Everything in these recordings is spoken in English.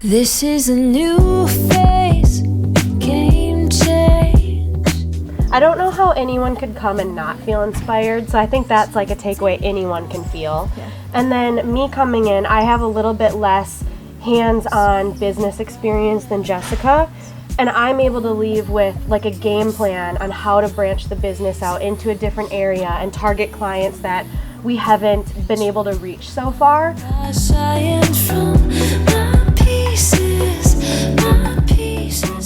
This is a new phase, game change. I don't know how anyone could come and not feel inspired, so I think that's like a takeaway anyone can feel. Yeah. And then me coming in, I have a little bit less hands-on business experience than Jessica, and I'm able to leave with like a game plan on how to branch the business out into a different area and target clients that we haven't been able to reach so far.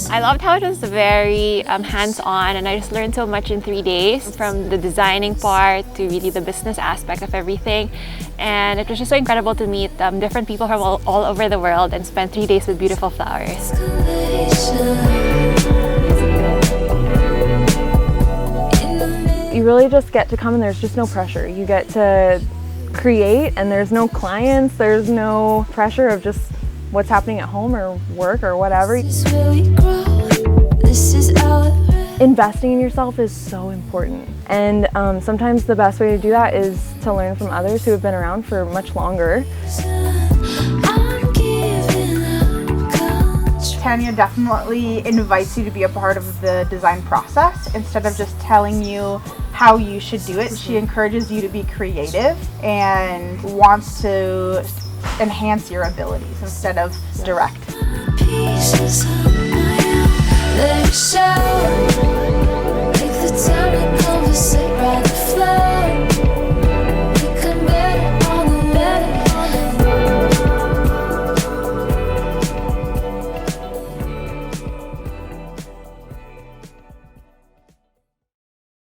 I loved how it was very hands-on, and I just learned so much in 3 days, from the designing part to really the business aspect of everything. And it was just so incredible to meet different people from all over the world and spend 3 days with beautiful flowers. You really just get to come and there's just no pressure. You get to create and there's no clients, there's no pressure of just what's happening at home or work or whatever. Investing in yourself is so important, and sometimes the best way to do that is to learn from others who have been around for much longer. Tanya definitely invites you to be a part of the design process instead of just telling you how you should do it. She encourages you to be creative and wants to enhance your abilities instead of direct. Let it show. Take the time to conversate, rather